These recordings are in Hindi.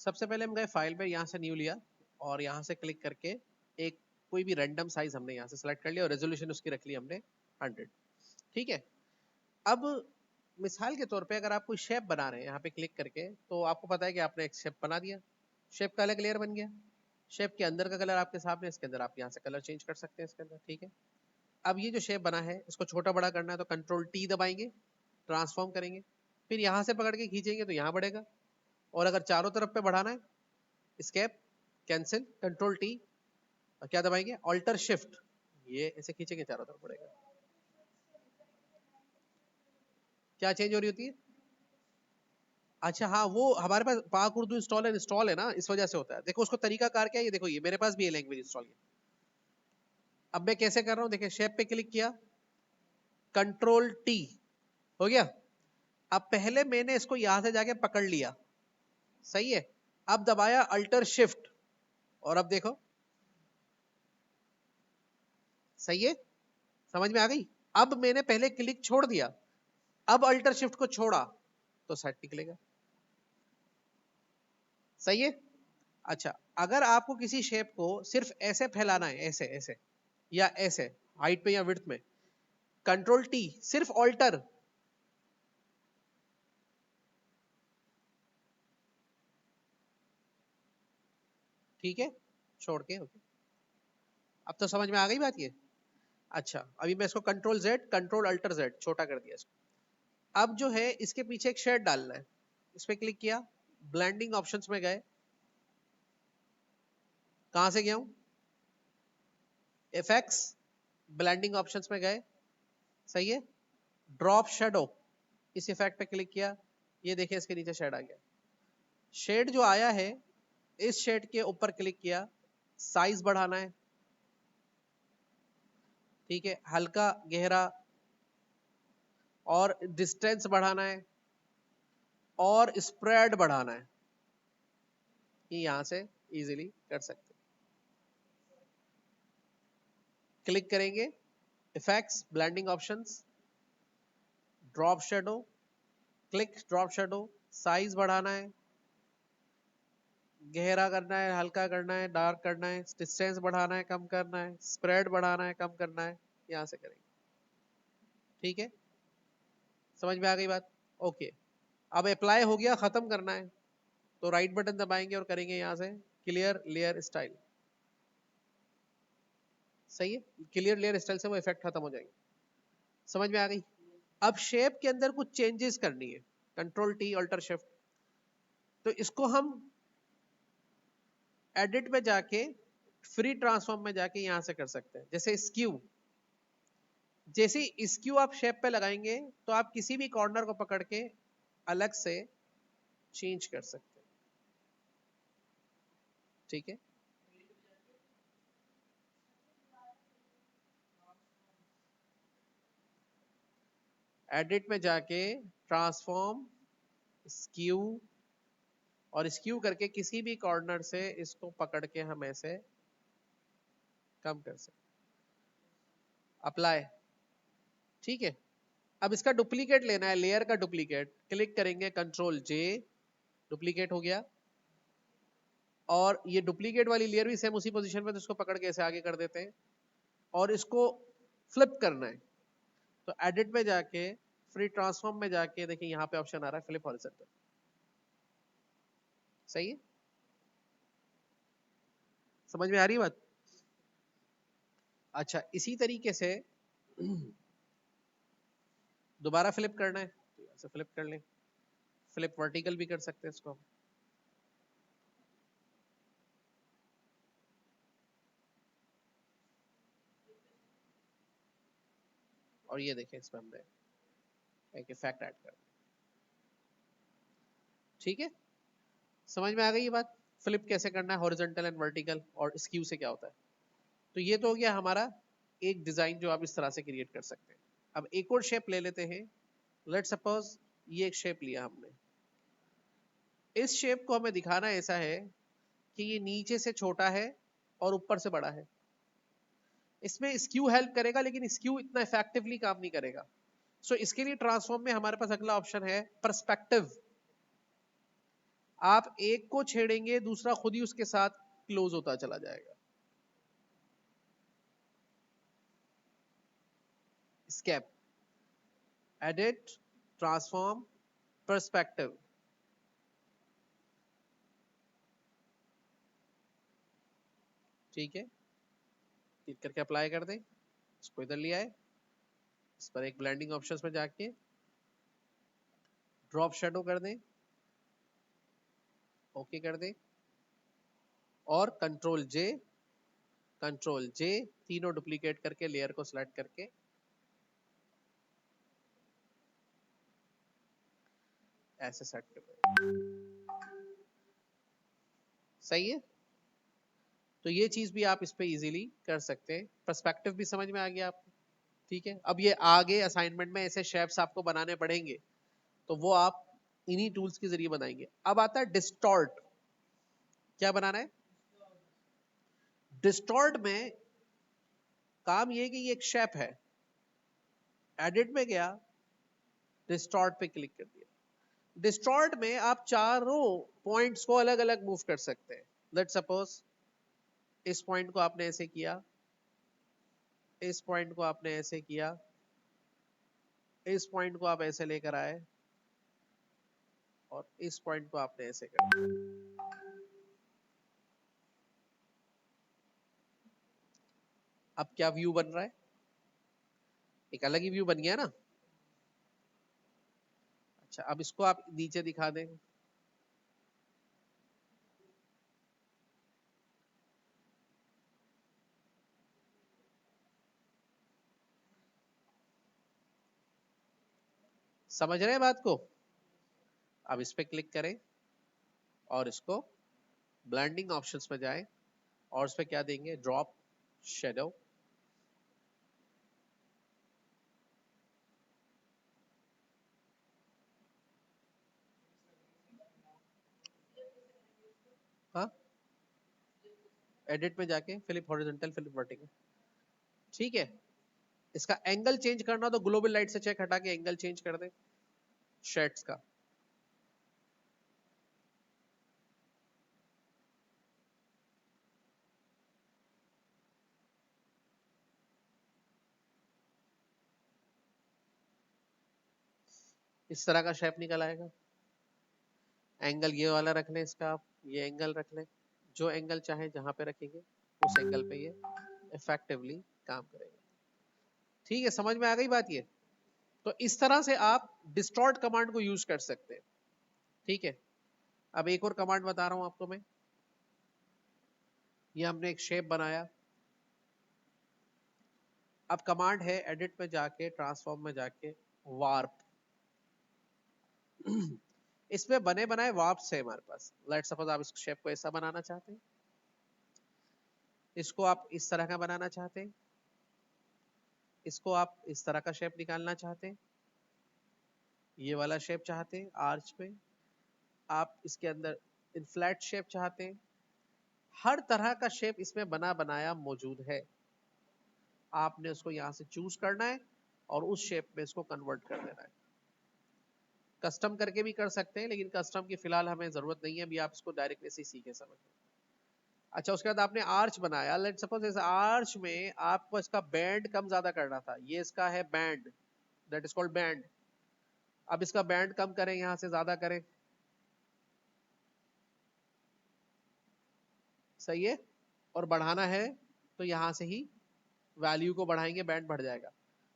सबसे पहले हम गए फाइल में, यहाँ से न्यू लिया और यहाँ से क्लिक करके एक कोई भी रैंडम साइज हमने यहाँ से सेलेक्ट कर लिया और रेजोल्यूशन उसकी रख ली हमने 100। ठीक है, अब मिसाल के तौर पे अगर आप कोई शेप बना रहे हैं यहाँ पे क्लिक करके, तो आपको पता है कि आपने एक शेप बना दिया, शेप का अलग लेयर बन गया, शेप के अंदर का कलर आपके सामने, इसके अंदर आप यहाँ से कलर चेंज कर सकते हैं इसके अंदर। ठीक है, अब ये जो शेप बना है इसको छोटा बड़ा करना है तो कंट्रोल टी दबाएंगे, ट्रांसफॉर्म करेंगे, फिर यहाँ से पकड़ के खींचेंगे तो यहाँ बढ़ेगा, और अगर चारों तरफ पे बढ़ाना है स्केप कैंसिल कंट्रोल टी और क्या दबाएंगे ऑल्टर शिफ्ट, ये ऐसे खींचेंगे चारों तरफ बढ़ेगा। क्या चेंज हो रही होती है? अच्छा हाँ, वो हमारे पास पाक उर्दू इंस्टॉल है ना, इस वजह से होता है। देखो उसको तरीका कार क्या है, ये देखो ये मेरे पास भी ये लैंग्वेज इंस्टॉल है। अब मैं कैसे कर रहा हूँ, देखिए शेप पे क्लिक किया, कंट्रोल टी हो गया। अब पहले मैंने इसको यहां से जाके पकड़ लिया, सही है, अब दबाया अल्टर शिफ्ट और अब देखो सही है, समझ में आ गई। अब मैंने पहले क्लिक छोड़ दिया, अब अल्टर शिफ्ट को छोड़ा तो सेट निकलेगा, सही है। अच्छा, अगर आपको किसी शेप को सिर्फ ऐसे फैलाना है, ऐसे ऐसे या ऐसे हाइट पे या विड्थ में, कंट्रोल टी सिर्फ ऑल्टर, ठीक है, छोड़ के ओके। अब तो समझ में आ गई बात ये। अच्छा, अभी मैं इसको control Z control alter Z छोटा कर दिया इसको। अब जो है इसके पीछे एक शेड डालना है, इस पे क्लिक किया, ब्लेंडिंग ऑप्शंस में गए, कहां से गया हूं, इफेक्ट्स, ब्लेंडिंग ऑप्शंस में गए, सही है, ड्रॉप शेडो, इस इफेक्ट पे क्लिक किया, ये देखिए इसके नीचे शेड आ गया। शेड जो आया है, इस शेड के ऊपर क्लिक किया, साइज बढ़ाना है, ठीक है, हल्का गहरा, और डिस्टेंस बढ़ाना है, और स्प्रेड बढ़ाना है, ये यहां से इजीली कर सकते हैं। क्लिक करेंगे, effects, blending options, drop shadow, click drop shadow, size बढ़ाना है, गहरा करना है, हल्का करना है, डार्क करना है, डिस्टेंस बढ़ाना है, कम करना है, स्प्रेड बढ़ाना है, कम करना है, यहां से करेंगे। ठीक है, समझ में आ गई बात? ओके, अब अप्लाई हो गया, खत्म करना है तो राइट बटन दबाएंगे और करेंगे यहां से क्लियर लेयर स्टाइल, सही है, क्लियर लेयर स्टाइल से वो इफेक्ट खत्म हो जाएंगे। समझ में आ गई? अब शेप के अंदर कुछ चेंजेस करनी है, कंट्रोल टी अल्टर शिफ्ट, तो इसको हम एडिट में जाके फ्री ट्रांसफॉर्म में जाके यहां से कर सकते हैं। जैसे स्क्यू, जैसे स्क्यू आप शेप पे लगाएंगे तो आप किसी भी कॉर्नर को पकड़ के अलग से चेंज कर सकते हैं। ठीक है, एडिट में जाके ट्रांसफॉर्म स्क्यू, और स्क्यू करके किसी भी कॉर्नर से इसको पकड़ के हम ऐसे कम कर सकते, अप्लाई, ठीक है। अब इसका डुप्लीकेट लेना है, लेयर का डुप्लीकेट, क्लिक करेंगे कंट्रोल जे, डुप्लीकेट हो गया, और ये डुप्लीकेट वाली लेयर भी सेम उसी पोजीशन में, तो इसको पकड़ के ऐसे आगे कर देते हैं और इसको फ्लिप करना है, तो एडिट में जाके फ्री ट्रांसफॉर्म में जाके देखिए यहाँ पे ऑप्शन आ रहा है फ्लिप हॉरिजॉन्टल, सही है, समझ में आ रही है बात? अच्छा, इसी तरीके से दोबारा फ्लिप करना है तो ऐसे फ्लिप कर लें, फ्लिप वर्टिकल भी कर सकते हैं इसको। और ये देखें इसमें हमने एक इफेक्ट ऐड कर, ठीक है, समझ में आ गई ये बात, फ्लिप कैसे करना है हॉरिजॉन्टल एंड वर्टिकल, और स्क्यू से क्या होता है। तो ये तो हो गया हमारा एक डिजाइन जो आप इस तरह से क्रिएट कर सकते हैं। अब एक और शेप ले लेते हैं, लेट सपोज ये एक शेप लिया हमने, इस शेप को हमें दिखाना ऐसा है कि ये नीचे से छोटा है और ऊपर से बड़ा है। इसमें स्क्यू हेल्प करेगा लेकिन स्क्यू इतना इफेक्टिवली काम नहीं करेगा। सो इसके लिए ट्रांसफॉर्म में हमारे पास अगला ऑप्शन है पर्सपेक्टिव। आप एक को छेड़ेंगे दूसरा खुद ही उसके साथ क्लोज होता चला जाएगा। Escape, edit, transform, perspective. ठीक है, क्लिक करके अप्लाई कर दें, इसको इधर ले आए, इस पर एक ब्लेंडिंग ऑप्शंस में जाके ड्रॉप शेडो कर दें, ओके कर दें, और कंट्रोल जे तीनों डुप्लीकेट करके लेयर को सिलेक्ट करके ऐसे सेट कर दें। सही है, तो ये चीज भी आप इस पे इजीली कर सकते हैं। पर्सपेक्टिव भी समझ में आ गया आपको। ठीक है, अब ये आगे असाइनमेंट में ऐसे शेप्स आपको बनाने पड़ेंगे, तो वो आप इन्हीं टूल्स के जरिए बनाएंगे। अब आता है डिस्टॉर्ट। क्या बनाना है? डिस्टॉर्ट में काम ये है कि ये एक शेप है, एडिट में गया, डिस्टॉर्ट पे क्लिक कर दिया। डिस्टॉर्ट में आप चारों पॉइंट्स को अलग अलग मूव कर सकते हैं। लेट्स सपोज इस पॉइंट को आपने ऐसे किया, इस पॉइंट को आपने ऐसे किया, इस पॉइंट को आप ऐसे लेकर आए, और इस पॉइंट को आपने ऐसे कर दिया। अब क्या व्यू बन रहा है? एक अलग ही व्यू बन गया ना। अच्छा, अब इसको आप नीचे दिखा दें। समझ रहे हैं बात को? अब इस पे क्लिक करें और इसको ब्लेंडिंग ऑप्शंस में जाएं, और उस पे क्या देंगे? Drop shadow. हाँ, एडिट में जाके फ्लिप हॉरिजॉन्टल, फ्लिप वर्टिकल। ठीक है, इसका एंगल चेंज करना तो ग्लोबल लाइट से चेक हटा के एंगल चेंज कर दे शेड्स का। इस तरह का शेप निकल आएगा। एंगल ये वाला रख लें, इसका आप ये एंगल रख लें, जो एंगल चाहे जहां पे रखेंगे उस एंगल पे ये इफेक्टिवली काम करेगा। ठीक है, समझ में आ गई बात ये? तो इस तरह से आप डिस्टॉर्ट कमांड को यूज कर सकते हैं। ठीक है, अब एक और कमांड बता रहा हूं आपको मैं। ये हमने एक शेप बनाया, अब कमांड है एडिट में जाके, ट्रांसफॉर्म में जाके, वार्प। इसमें बने बनाए वार्प्स है हमारे पास। लेट्स सपोज आप इस शेप को ऐसा बनाना चाहते हैं, इसको आप इस तरह का बनाना चाहते हैं, इसको आप इस तरह का शेप निकालना चाहते हैं, ये वाला शेप चाहते हैं आर्च पे, आप इसके अंदर इनफ्लैट शेप चाहते हैं। हर तरह का शेप इसमें बना बनाया मौजूद है। आपने उसको यहां से चूज करना है और उस शेप में इसको कन्वर्ट कर देना है। कस्टम करके भी कर सकते हैं, लेकिन कस्टम की फिलहाल हमें जरूरत नहीं है, अभी आप इसको डायरेक्ट ऐसे ही सीखे समझ। अच्छा, उसके बाद आपने आर्च बनाया। लेट सपोज इस आर्च में आपको इसका बैंड कम ज्यादा करना था, ये इसका है band, that is called band. अब इसका बैंड कम करें, यहां से ज्यादा करें, सही है। और बढ़ाना है तो यहां से ही वैल्यू को बढ़ाएंगे, बैंड बढ़ जाएगा।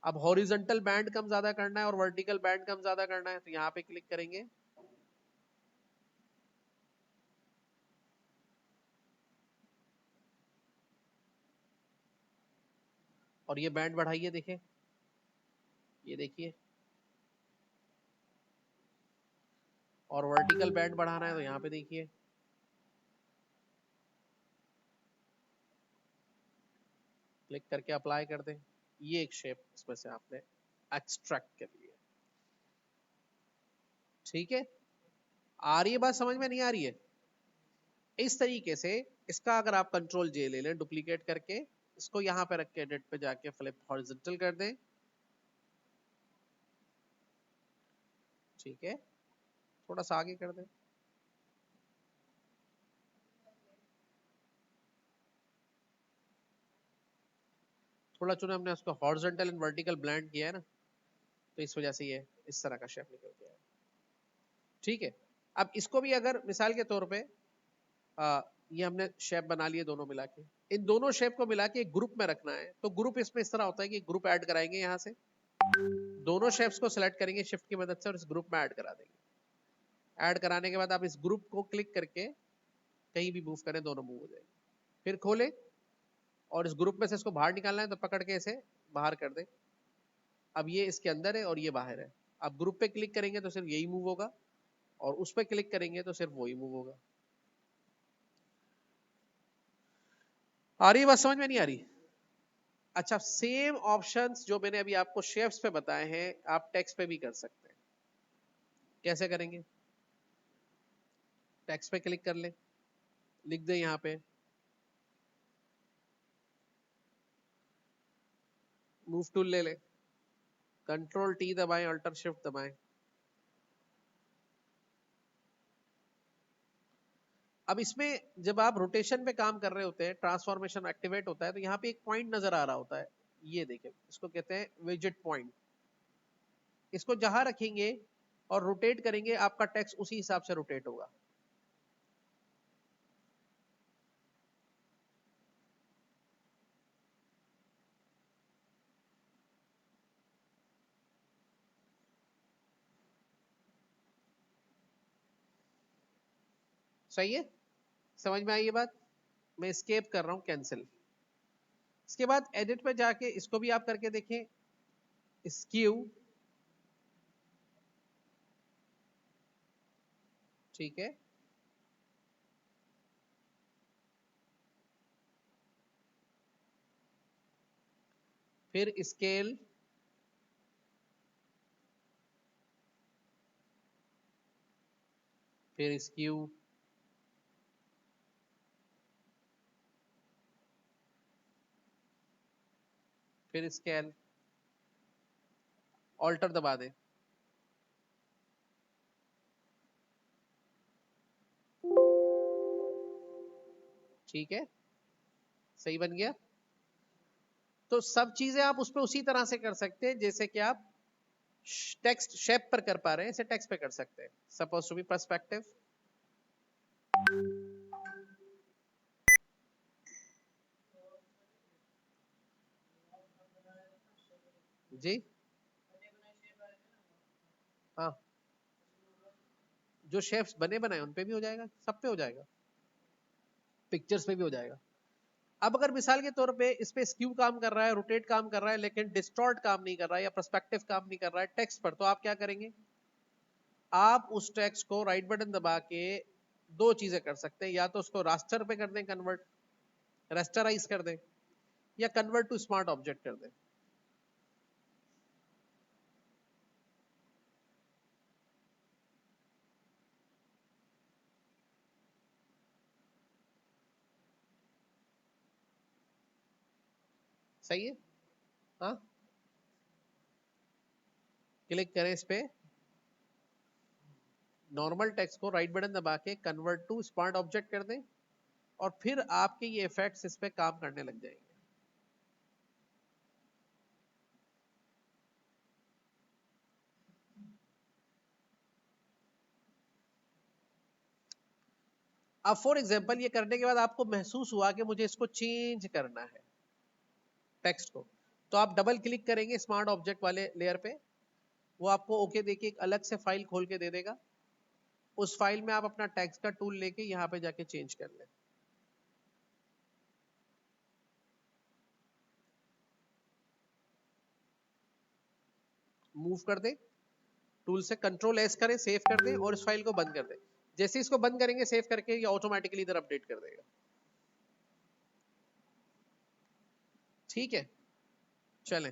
अब हॉरिजॉन्टल बैंड कम ज्यादा करना है और वर्टिकल बैंड कम ज्यादा करना है, तो यहाँ पे क्लिक करेंगे, और ये बैंड बढ़ाइए, देखें, ये देखिए। और वर्टिकल बैंड बढ़ाना है तो यहाँ पे देखिए, क्लिक करके अप्लाई कर दें। ये एक शेप इसमें से आपने एक्सट्रैक्ट कर लिया। ठीक है, आ रही है बात समझ में? नहीं आ रही है? इस तरीके से इसका अगर आप कंट्रोल जे ले लें डुप्लीकेट करके, इसको यहां पे रख के एडिट पे जाके फ्लिप हॉरिजॉन्टल कर दें। ठीक है, थोड़ा सा आगे कर दें, थोड़ा चुना हमने उसको हॉरिजॉन्टल एंड वर्टिकल ब्लेंड किया है ना, तो इस वजह से ये इस तरह का शेप निकल गया है। ठीक है, अब इसको भी अगर मिसाल के तौर पे ये हमने शेप बना लिए दोनों मिला के, इन दोनों शेप को मिला के एक ग्रुप में रखना है, तो ग्रुप इसमें इस तरह होता है कि ग्रुप ऐड कराएंगे, यहाँ से दोनों शेप्स को सिलेक्ट करेंगे शिफ्ट की मदद से और इस ग्रुप में ऐड करा देंगे। ऐड कराने के बाद आप इस ग्रुप को क्लिक करके कहीं भी मूव करें, दोनों मूव हो जाएंगे। फिर खोले और इस ग्रुप में से इसको बाहर निकालना है तो पकड़ के इसे बाहर कर दे। अब ये इसके अंदर है और ये बाहर है। अब ग्रुप पे क्लिक करेंगे तो सिर्फ यही मूव होगा और उस पे क्लिक करेंगे तो सिर्फ वही मूव होगा। आ रही बात समझ में? नहीं आ रही? अच्छा, सेम ऑप्शंस जो मैंने अभी आपको शेप्स पे बताए हैं आप टेक्स्ट पे भी कर सकते हैं। कैसे करेंगे? टेक्स्ट पे क्लिक कर ले, लिख दे यहाँ पे मूव टूल ले ले, कंट्रोल टी दबाएं, अल्टर शिफ्ट दबाएं। अब इसमें जब आप रोटेशन पे काम कर रहे होते हैं, ट्रांसफॉर्मेशन एक्टिवेट होता है, तो यहाँ पे एक पॉइंट नजर आ रहा होता है, ये देखें, इसको कहते हैं विजेट पॉइंट। इसको जहां रखेंगे और रोटेट करेंगे आपका टेक्स्ट उसी हिसाब से रोटेट होगा। सही है? समझ में आई ये बात? मैं एस्केप कर रहा हूं, कैंसिल। इसके बाद एडिट पे जाके इसको भी आप करके देखें, स्क्यू, ठीक है, फिर स्केल, फिर स्क्यू, फिर स्केल, ऑल्टर दबा दे। ठीक है, सही बन गया। तो सब चीजें आप उस पर उसी तरह से कर सकते हैं जैसे कि आप टेक्स्ट शेप पर कर पा रहे हैं, इसे टेक्स्ट पे कर सकते हैं। सपोज टू बी पर्सपेक्टिव, जी हाँ, जो शेप्स बने बनाए उन पे भी हो जाएगा, सब पे हो जाएगा, पिक्चर्स पे भी हो जाएगा। अब अगर मिसाल के तौर पे इस पे स्क्यू काम कर रहा है, रोटेट काम कर रहा है, लेकिन डिस्टॉर्ट काम नहीं कर रहा है या पर्सपेक्टिव काम नहीं कर रहा है टेक्स्ट पर, तो आप क्या करेंगे? आप उस टेक्स्ट को राइट बटन दबा के दो चीजें कर सकते हैं, या तो उसको रास्टर पे कर दें, कन्वर्ट, रेस्टराइज कर दें, या कन्वर्ट टू स्मार्ट ऑब्जेक्ट कर दें। सही है? हाँ, क्लिक करें इस पे, नॉर्मल टेक्स्ट को राइट बटन दबा के कन्वर्ट टू स्मार्ट ऑब्जेक्ट कर दें और फिर आपके ये इफेक्ट्स इस पे काम करने लग जाएंगे। अब फॉर एग्जांपल ये करने के बाद आपको महसूस हुआ कि मुझे इसको चेंज करना है टेक्स्ट को, तो आप डबल क्लिक करेंगे स्मार्ट ऑब्जेक्ट वाले लेयर पे, वो आपको ओके देके एक अलग से फाइल खोल के दे देगा। उस फाइल में आप अपना टेक्स्ट का टूल लेके यहाँ पे जाके चेंज कर लें। मूव कर दे, टूल से कंट्रोल एस करें, सेव कर दें और इस फाइल को बंद कर दें। जैसे इसको बंद करेंगे सेव करके, ये ऑटोमेटिकली इधर अपडेट कर देगा। ठीक है, चलें।